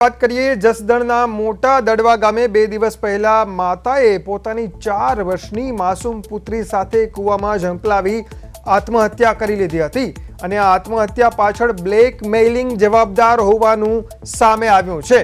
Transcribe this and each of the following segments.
વાત કરીએ જસદણના મોટા દડવા ગામે 2 દિવસ પહેલા માતાએ પોતાની 4 વર્ષની માસૂમ પુત્રી સાથે કૂવામાં ઝંપલાવી આત્મહત્યા કરી લીધી હતી અને આ આત્મહત્યા પાછળ બ્લેકમેઇલિંગ જવાબદાર હોવાનું સામે આવ્યું છે।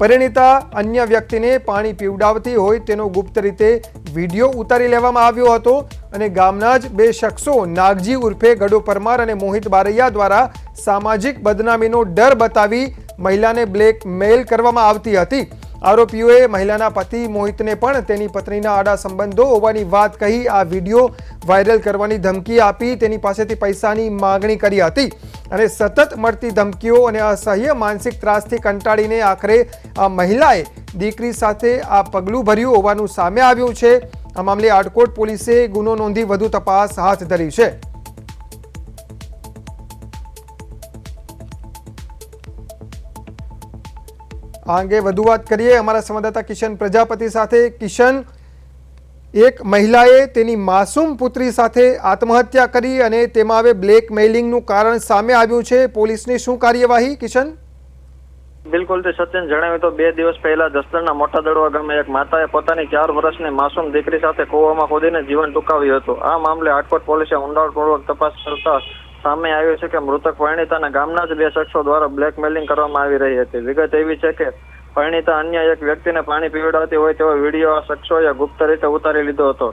પરિણીતા અન્ય વ્યક્તિને પાણી પીવડાવતી હોય તેનો ગુપ્ત રીતે વિડીયો ઉતારી લેવામાં આવ્યો હતો અને ગામના જ 2 શખ્સો નાગજી ઉર્ફે ગડો પરમાર અને મોહિત બારૈયા દ્વારા સામાજિક બદનામીનો ડર બતાવી મહિલાને બ્લેકમેલ કરવામાં આવતી હતી। આરોપીઓએ મહિલાના પતિ મોહિતને પણ તેની પત્નીના આડા સંબંધો હોવાની વાત કહી આ વિડીયો વાયરલ કરવાની ધમકી આપી તેની પાસેથી પૈસાની માંગણી કરી હતી અને સતત મળતી ધમકીઓ અને અસહ્ય માનસિક ત્રાસથી કંટાળીને આખરે આ મહિલાએ દીકરી સાથે આ પગલું ભર્યું હોવાનું સામે આવ્યું છે। આ મામલે આટકોટ પોલીસે ગુનો નોંધી વધુ તપાસ હાથ ધરી છે। આ અંગે વધુ વાત કરીએ અમારા સંવાદદાતા કિશન પ્રજાપતિ સાથે। કિશન, એક મહિલાએ તેની માસૂમ પુત્રી સાથે આત્મહત્યા કરી અને તેમાં હવે બ્લેકમેઇલિંગનું કારણ સામે આવ્યું છે, પોલીસની શું કાર્યવાહી? કિશન, બિલકુલ તે સત્યન જણાવ્યું તો 2 દિવસ પહેલા જસદણના મોટા દડવા ગામે એક માતાએ પોતાની 4 વર્ષની માસૂમ દીકરી સાથે કૂવામાં ખોદીને જીવન ટૂંકાવ્યું હતું। આ મામલે આટકોટ પોલીસે ઊંડાણપૂર્વક તપાસ કરતા સામે આવ્યું છે કે મૃતક પરિણીતાના ગામના જ 2 શખ્સો દ્વારા બ્લેકમેલિંગ કરવામાં આવી રહી હતી। વિગત એવી છે કે પરિણીતા અન્ય એક વ્યક્તિને પાણી પીવડાવતી હોય તેવો વિડીયો આ શખ્સોએ ગુપ્ત રીતે ઉતારી લીધો હતો।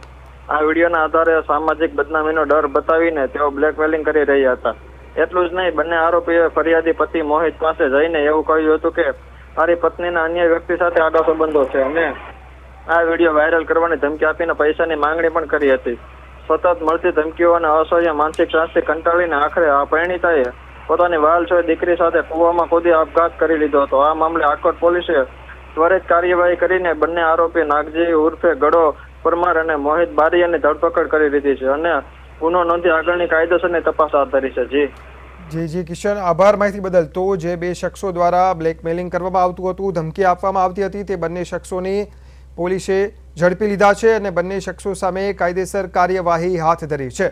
આ વિડીયોના આધારે સામાજિક બદનામીનો ડર બતાવીને તેઓ બ્લેકમેલિંગ કરી રહ્યા હતા। એટલું જ નહીં, બંને આરોપીઓએ ફરિયાદી પતિ મોહિત પાસે જઈને એવું કહ્યું હતું કે મારી પત્નીના અન્ય વ્યક્તિ સાથે આડા સંબંધો છે અને આ વિડીયો વાયરલ કરવાની ધમકી આપીને પૈસાની માંગણી પણ કરી હતી। સતત મળતી ધમકીઓ અને અસહ્ય માનસિક ત્રાસથી કંટાળીને આખરે આ પરિણીતાએ પોતાની વાલછોય દીકરી સાથે કૂવામાં ખોદી આપઘાત કરી લીધો હતો। આ મામલે આટકોટ પોલીસે ત્વરિત કાર્યવાહી કરીને બંને આરોપી નાગજી ઉર્ફે ગડો પરમાર અને મોહિત બારૈયાની ધરપકડ કરી લીધી છે અને ગુનો નોંધી આગળની કાયદેસરની તપાસ હાથ ધરી છે। જી કિશન, આભાર માહિતી બદલ। તો જે 2 શખ્સો દ્વારા બ્લેકમેલિંગ કરવામાં આવતું હતું, ધમકી આપવામાં આવતી હતી, તે બંને શખ્સોની પોલીસે ઝડપી લીધા છે અને બંને શખ્સો સામે કાયદેસર કાર્યવાહી હાથ ધરી છે।